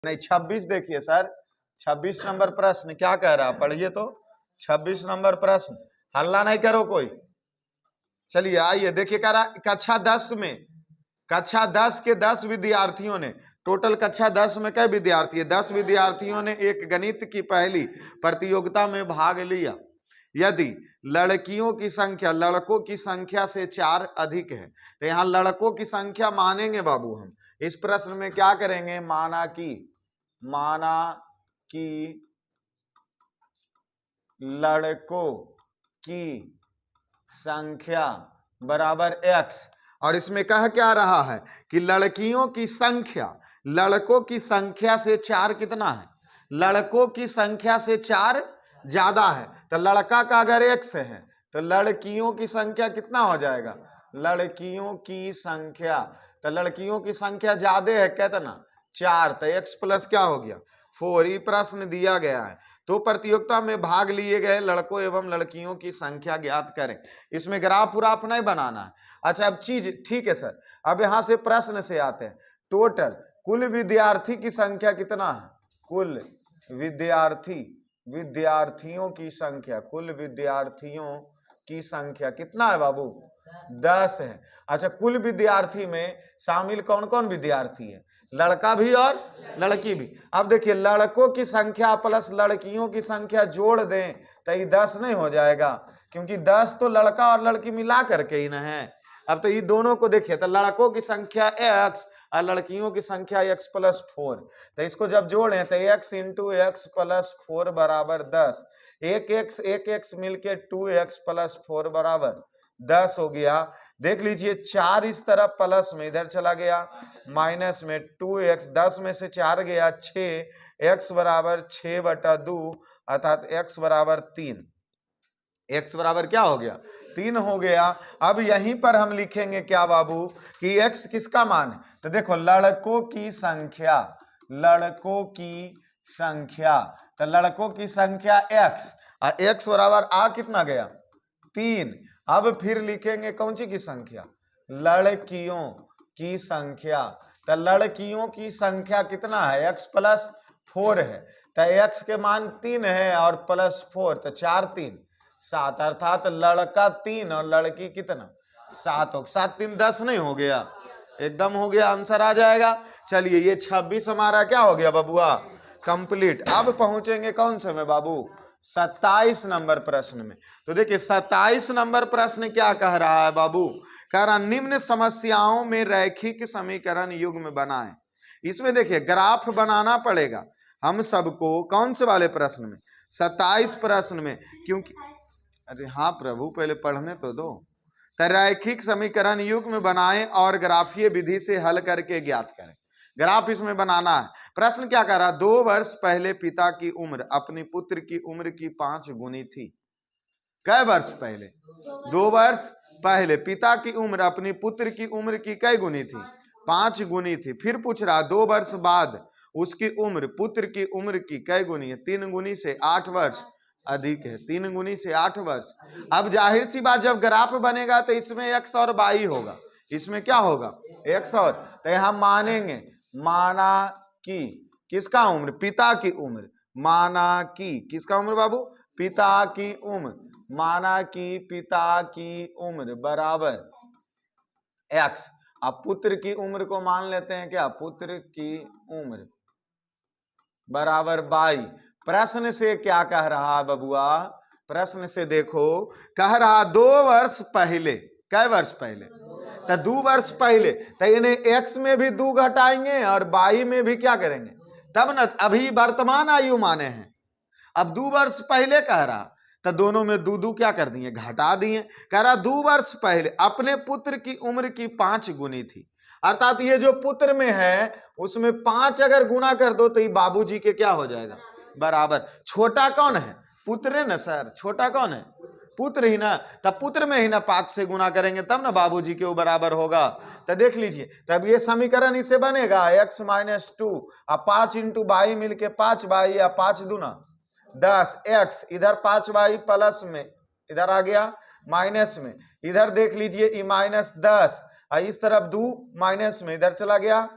नहीं 26 देखिए sir, 26 number प्रश्न क्या कह रहा, पढ़िए तो। 26 नंबर प्रश्न, हल्ला नहीं करो कोई। चलिए आइए देखिए, कह रहा कक्षा 10 में, कक्षा 10 के 10 विद्यार्थियों ने, टोटल कक्षा 10 में कई विद्यार्थी है, 10 विद्यार्थियों ने एक गणित की पहली प्रतियोगिता में भाग लिया। यदि लड़कियों की संख्या लड़कों की संख्या से 4 अधिक है, तो यहां लड़कों की संख्या मानेंगे बाबू हम। इस प्रश्न में क्या करेंगे, माना कि लड़कों की संख्या बराबर x, और इसमें कह क्या रहा है कि लड़कियों की संख्या लड़कों की संख्या से 4 कितना है, लड़कों की संख्या से 4 ज्यादा है। तो लड़का का अगर x है तो लड़कियों की संख्या कितना हो जाएगा, लड़कियों की संख्या, तो लड़कियों की संख्या ज्यादा है कितना, 4, तो x प्लस क्या हो गया 4। ये प्रश्न दिया गया है, तो प्रतियोगिता में भाग लिए गए लड़कों एवं लड़कियों की संख्या ज्ञात करें। इसमें ग्राफ उराफ नहीं बनाना है। अच्छा अब चीज ठीक है सर, अब यहां से प्रश्न से आते हैं। टोटल कुल विद्यार्थी की संख्या कितना है, कुल विद्यार्थियों की संख्या, कुल विद्यार्थियों की संख्या कितना है बाबू, 10 है। अच्छा कुल विद्यार्थी में शामिल कौन कौन विद्यार्थी है, लड़का भी और लड़की भी। अब देखिए लड़कों की संख्या प्लस लड़कियों की संख्या जोड़ दें तो ये 10 नहीं हो जाएगा, क्योंकि 10 तो लड़का और लड़की मिला करके ही ना है। अब तो ये दोनों को देखिए, तो लड़कों की संख्या x और लड़कियों की संख्या x प्लस 4, तो इसको जब जोड़ें तो x इंटू एक्स प्लस 4 बराबर 10, एक x मिलके 2x प्लस 4 बराबर 10 हो गया। देख लीजिए 4 इस तरफ प्लस में इधर चला गया, माइनस में 2x, 10 में से 4 गया 6, x बराबर 6/2 अर्थात x बराबर 3, x बराबर क्या हो गया 3 हो गया। अब यहीं पर हम लिखेंगे क्या बाबू कि x किसका मान है, तो देखो लड़कों की संख्या, लड़कों की संख्या, तो लड़कों की संख्या x, और x बराबर आ कितना गया 3। अब फिर लिखेंगे कौन सी की संख्या, लड़कियों की संख्या, तो लड़कियों की संख्या कितना है, x प्लस 4 है, तो x के मान 3 है और प्लस 4, तो 4 3 7, अर्थात लड़का 3 और लड़की कितना 7 हो, 7 3 10 नहीं हो गया, एकदम हो गया, आंसर आ जाएगा। चलिए ये 26 हमारा क्या हो गया बबुआ, कंप्लीट। अब पहुंचेंगे कौन से में बाबू, 27 नंबर प्रश्न में। तो देखिए 27 नंबर प्रश्न क्या कह रहा है बाबू, कह रहा निम्न समस्याओं में रैखिक समीकरण युग्म बनाएं। इसमें देखिए ग्राफ बनाना पड़ेगा हम सबको, कौन से वाले प्रश्न में, 27 प्रश्न में, क्योंकि अरे हाँ प्रभु पहले पढ़ने तो दो। तो रैखिक समीकरण युग्म बनाएं और ग्राफीय विधि से हल करके ज्ञात करें। ग्राफ इसमें बनाना है। प्रश्न क्या कह रहा, 2 वर्ष पहले पिता की उम्र अपनी पुत्र की उम्र की 5 गुनी थी। कै वर्ष पहले, 2 वर्ष पहले पिता की उम्र अपनी पुत्र की उम्र की कै गुनी थी, 5 गुनी थी। फिर पूछ रहा 2 वर्ष बाद उसकी उम्र पुत्र की उम्र की कै गुनी है, 3 गुनी से 8 वर्ष अधिक है, 3 गुनी से 8 वर्ष। अब जाहिर सी बात जब ग्राफ बनेगा तो इसमें x और y होगा, इसमें क्या होगा x और, तो यहां मानेंगे, माना कि किसका उम्र, पिता की उम्र, माना कि किसका उम्र बाबू, पिता की उम्र, माना कि पिता की उम्र बराबर x। अब पुत्र की उम्र को मान लेते हैं क्या, पुत्र की उम्र बराबर y। प्रश्न से क्या कह रहा है बबुआ, प्रश्न से देखो कह रहा 2 वर्ष पहले, कै वर्ष पहले, तो 2 वर्ष पहले, तो इन्हें x में भी 2 घटाएंगे और y में भी क्या करेंगे, तब न, अभी वर्तमान आयु माने हैं। अब 2 वर्ष पहले कह रहा, तो दोनों में 2 क्या कर दिए, घटा दिए। कह रहा 2 वर्ष पहले अपने पुत्र की उम्र की 5 गुनी थी, अर्थात ये जो पुत्र में है उसमें 5 अगर गुना कर दो तो ये बाबूजी के क्या हो जाएगा बराबर। छोटा कौन है, पुत्र है ना सर, छोटा कौन है, पुत्र ही ना, तब पुत्र में ही ना 5 से गुना करेंगे तब ना बाबूजी के वो बराबर होगा। तो देख लीजिए तब ये समीकरण इससे बनेगा x - 2 और 5 इंटू बाई मिलके 5y या 5 दूना 10, x इधर 5y प्लस में इधर आ गया माइनस में, इधर देख लीजिए ई -10 और इस तरफ 2 माइनस में इधर चला गया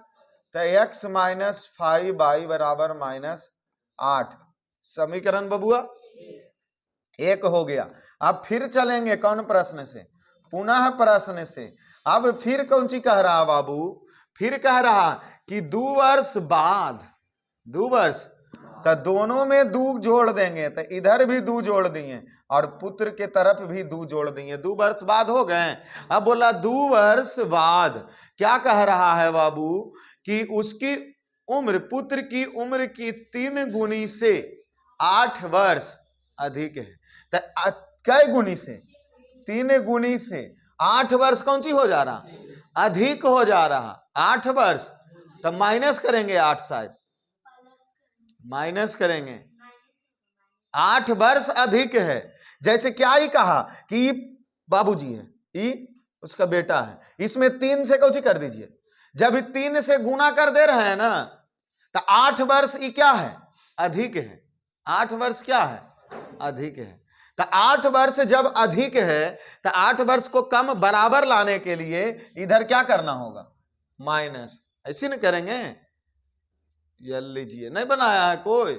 तो x माइनस 5y बराबर -8। समीकरण बबुआ एक हो गया। अब फिर चलेंगे कौन प्रश्न से, पुनः प्रश्न से। अब फिर कौन सी कह रहा बाबू, फिर कह रहा कि 2 वर्ष बाद, 2 वर्ष, तो दोनों में 2 जोड़ देंगे, तो इधर भी 2 जोड़ दिए और पुत्र के तरफ भी 2 जोड़ दिए, 2 वर्ष बाद हो गए। अब बोला 2 वर्ष बाद क्या कह रहा है बाबू कि उसकी उम्र, पुत्र की उम्र की 3 गुनी से 8 वर्ष अधिक है। तो कै गुनी से, 3 गुनी से 8 वर्ष कौन सी हो जा रहा, अधिक हो जा रहा, 8 वर्ष। तो माइनस करेंगे 8, शायद माइनस करेंगे, 8 वर्ष अधिक है। जैसे क्या ही कहा कि बाबूजी है, ई उसका बेटा है, इसमें 3 से कौन सी कर दीजिए, जब 3 से गुना कर दे रहे हैं ना, तो 8 वर्ष ये क्या है, अधिक है। 8 वर्ष क्या है, अधिक है। तो 8 वर्ष जब अधिक है, तो 8 वर्ष को कम बराबर लाने के लिए इधर क्या करना होगा, माइनस। ऐसे नहीं करेंगे, ये लीजिए, नहीं बनाया है कोई,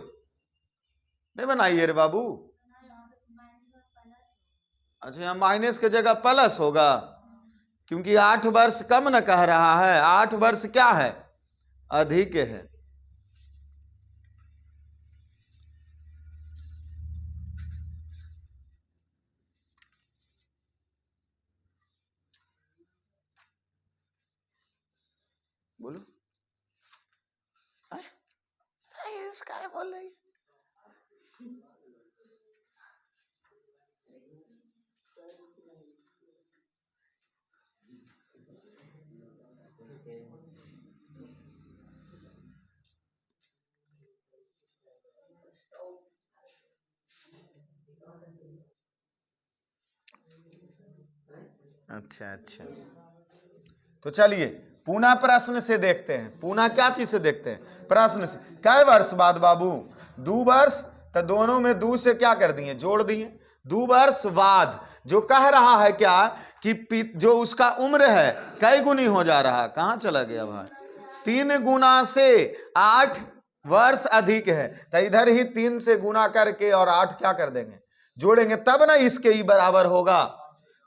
नहीं बनाइए रे बाबू। अच्छा, यहाँ माइनस के जगह प्लस होगा, क्योंकि 8 वर्ष कम न कह रहा है, 8 वर्ष क्या है, अधिक है। बोलो इसका है, बोल रही। अच्छा अच्छा, तो चलिए पुनः प्रश्न से देखते हैं, पुनः क्या चीज से देखते हैं, प्रश्न से। कै वर्ष बाद बाबू, 2 वर्ष, तो दोनों में 2 से क्या कर दिए, जोड़ दिए। 2 वर्ष बाद जो कह रहा है क्या कि जो उसका उम्र है कई गुनी हो जा रहा, कहां चला गया भाई, 3 गुना से 8 वर्ष अधिक है। तो इधर ही 3 से गुना करके और 8 क्या कर देंगे, जोड़ेंगे, तब ना इसके ही बराबर होगा।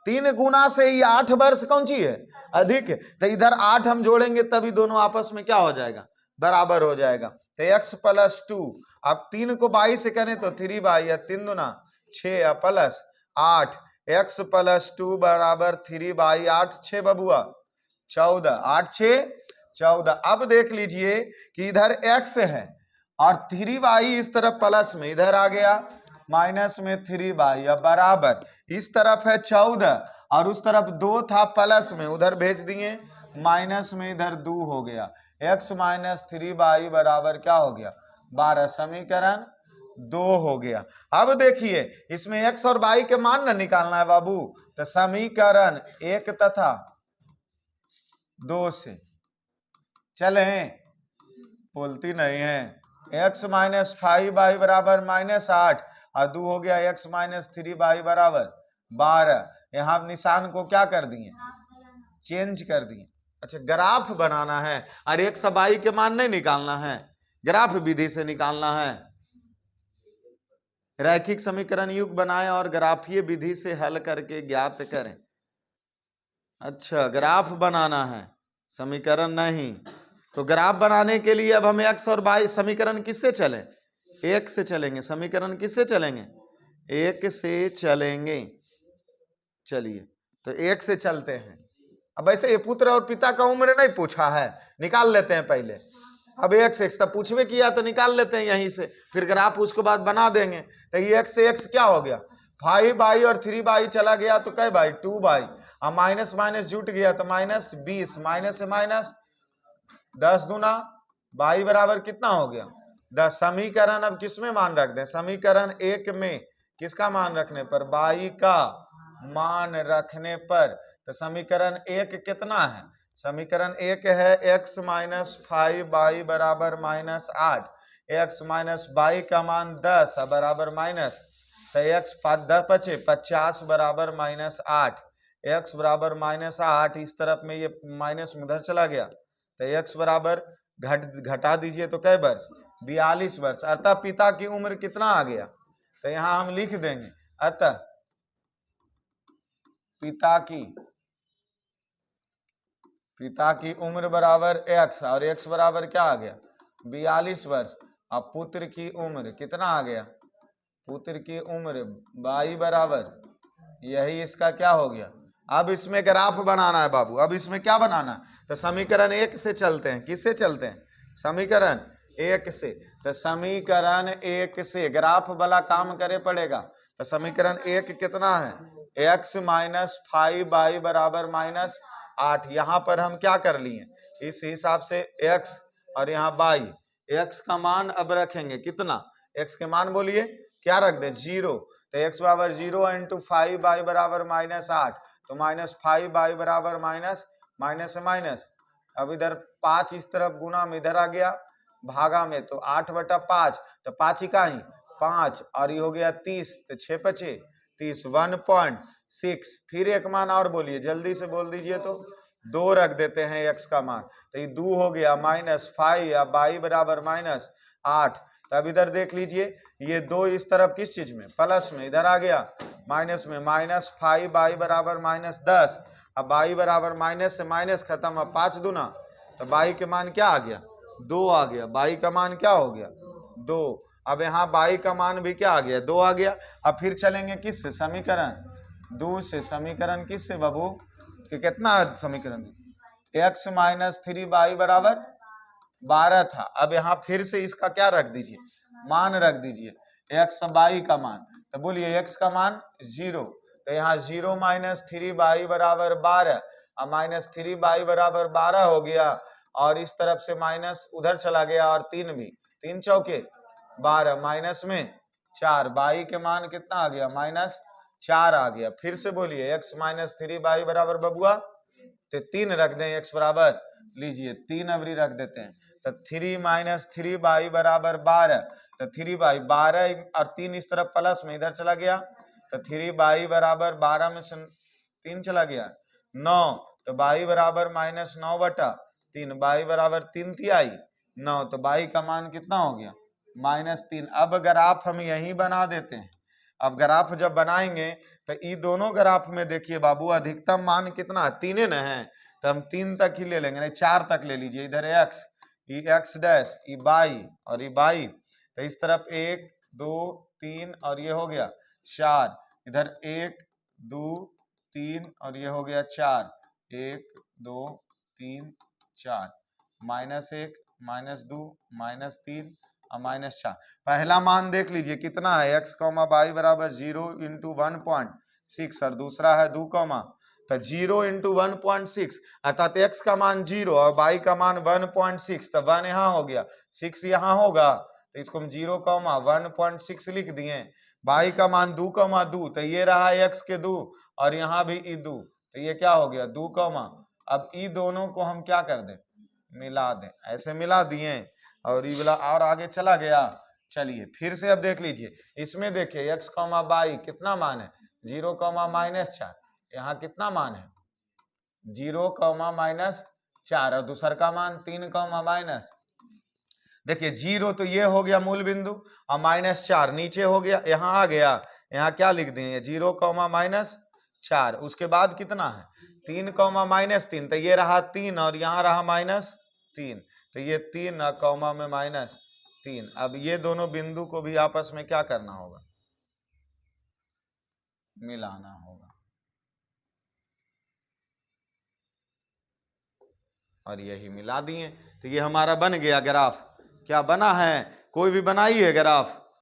3 गुना से ही 8 वर्ष कौन सी है, अधिक है। तो इधर 8 हम जोड़ेंगे तभी दोनों आपस में क्या हो जाएगा, बराबर हो जाएगा। तो x + 2, अब 3 को 22 से करें तो 3y, या 3 दूना 6 या प्लस 8, x + 2 बराबर 3y, 8 6 बबुआ 14, 8 6 14। अब देख लीजिए कि इधर x है और 3y इस तरफ प्लस में, इधर आ गया माइनस में 3y, या बराबर इस तरफ है 14 और उस तरफ 2 था प्लस में, उधर भेज दिए माइनस में, इधर 2 हो गया। x - 3y बराबर क्या हो गया, 12। समीकरण 2 हो गया। अब देखिए इसमें x और y के मान न निकालना है बाबू, तो समीकरण 1 तथा 2 से चले, बोलती नहीं है। x - 5y बराबर -8 और 2 हो गया x - 3y बराबर 12। यहाँ निशान को क्या कर दिए, चेंज कर दिए। अच्छा, ग्राफ बनाना है और x और y के मान नहीं निकालना है, ग्राफ विधि से निकालना है। रैखिक समीकरण युग बनाएं और ग्राफीय विधि से हल करके ज्ञात करें। अच्छा, ग्राफ बनाना है, समीकरण नहीं। तो ग्राफ बनाने के लिए अब हम x और y समीकरण किससे चलें, 1 से चलेंगे। समीकरण किससे चलेंगे, 1 से चलेंगे। चलिए तो 1 से चलते हैं। अब ऐसे ये पुत्र और पिता का उम्र नहीं पूछा है, निकाल लेते हैं पहले। अब 1 से x तब पूछवे किया तो निकाल लेते हैं यहीं से, फिर ग्राफ उसके बाद बना देंगे। तो ये x से x क्या हो गया, 5y और 3y चला गया तो कै बाई 2y, अब माइनस माइनस जुट गया तो -20, माइनस से माइनस 10 दूना y बराबर कितना हो गया 10। समीकरण अब किसमें मान रख दें, समीकरण 1 में किसका मान रखने पर, y का मान रखने पर। तो समीकरण 1 कितना है, समीकरण 1 है x - 5y बराबर -8, x - y का मान 10 बराबर माइनस, तो x 10 बचे 50 बराबर -8, x बराबर -8, इस तरफ में ये माइनस उधर चला गया, तो x बराबर घटा दीजिए तो कै वर्ष, 42 वर्ष। अतः पिता की उम्र कितना आ गया, तो यहां हम लिख देंगे अतः पिता की उम्र बराबर x, और x बराबर क्या आ गया 42 वर्ष। अब पुत्र की उम्र कितना आ गया, पुत्र की उम्र y बराबर, यही इसका क्या हो गया। अब इसमें ग्राफ बनाना है बाबू, अब इसमें क्या बनाना है, तो समीकरण 1 से चलते हैं। किससे चलते हैं, समीकरण 1 से। तो समीकरण 1 से ग्राफ वाला काम करे पड़ेगा। तो समीकरण 1 कितना है, x माइनस 5y बराबर माइनस 8। यहाँ पर हम क्या कर लिए, इस हिसाब से x और यहाँ y, x का मान अब रखेंगे कितना, x के मान बोलिए क्या रख दे 0। तो x बराबर 0 इंटू 5y बराबर माइनस 8, तो माइनस 5y बराबर माइनस माइनस से माइनस। अब इधर 5 इस तरफ गुना में इधर आ गया भागा में, तो 8/5, तो 5 इकाई 5, और ये हो गया 30, तो 6 5 30, 1.6। फिर एक मान और बोलिए, जल्दी से बोल दीजिए, तो 2 रख देते हैं x का मान, तो ये 2 हो गया माइनस 5 या y बराबर माइनस 8। तब इधर देख लीजिए, ये 2 इस तरफ किस चीज में, प्लस में, इधर आ गया माइनस में, माइनस 5y बराबर माइनस 10। अब y बराबर माइनस से माइनस खत्म, अब 5 दूना, तो y के मान क्या आ गया 2 आ गया, y का मान क्या हो गया 2। अब यहाँ y का मान भी क्या आ गया 2 आ गया। अब फिर चलेंगे किससे, समीकरण 2 से। समीकरण किससे बाबू, कि कितना समीकरण x माइनस 3y बराबर 12 था। अब यहाँ फिर से इसका क्या रख दीजिए, मान रख दीजिए, x y का मान। तो बोलिए x का मान 0, तो यहाँ 0 माइनस 3y बराबर 12, और माइनस 3y बराबर 12 हो गया, और इस तरफ से माइनस उधर चला गया, और 3 भी, 3 चौके 12, माइनस में 4, y के मान कितना आ गया माइनस 4 आ गया। फिर से बोलिए x माइनस 3y बराबर बबुआ, तो 3 रख दें, x बराबर लीजिए 3 अवरी रख देते हैं, तो 3 माइनस 3y बराबर 12, तो 3y 12 और 3 इस तरफ प्लस में इधर चला गया, तो 3y बराबर 12 में से 3 चला गया 9, तो y बराबर माइनस 9/3, y बराबर 3 तिहाई 9, तो y का मान कितना हो गया माइनस 3। अब ग्राफ हम यही बना देते हैं। अब ग्राफ जब बनाएंगे तो ये दोनों ग्राफ में देखिए बाबू, अधिकतम मान कितना 3 न है, तो हम 3 तक ही ले लेंगे, नहीं 4 तक ले लीजिए। इधर x, ये x डैश, ये y और ये y, तो इस तरफ 1 2 3 और ये हो गया 4, इधर 1 2 3 और ये हो गया 4, 1 2 3 4, माइनस 1 माइनस 2 माइनस 3 और माइनस 4। पहला मान देख लीजिए कितना है, x y बराबर 0 इंटू 1.6, और दूसरा है 2, तो 0 इंटू 1.6, अर्थात x का मान 0 और y का मान 1.6, तो 1 यहाँ हो गया, 6 यहाँ होगा, तो इसको हम 0, 1.6 लिख दिए। y का मान 2, 2, तो ये रहा x के 2, और यहाँ भी ई 2, तो ये क्या हो गया 2, अब ई दोनों को हम क्या कर दें, मिला दें। ऐसे मिला दिए, और ये वाला और आगे चला गया। चलिए फिर से अब देख लीजिए, इसमें देखिए x, y कितना मान है 0, माइनस 4, यहाँ कितना मान है 0, माइनस 4, और दूसर का मान 3, माइनस। देखिए 0 तो ये हो गया मूल बिंदु, और माइनस 4 नीचे हो गया, यहाँ आ गया, यहाँ क्या लिख देंगे 0, माइनस 4। उसके बाद कितना है 3, माइनस 3, तो ये रहा 3 और यहाँ रहा माइनस 3, तो ये 3 कौमा में माइनस 3। अब ये दोनों बिंदु को भी आपस में क्या करना होगा, मिलाना होगा, और यही मिला दिए, तो ये हमारा बन गया ग्राफ। क्या बना है, कोई भी बनाइए ग्राफ।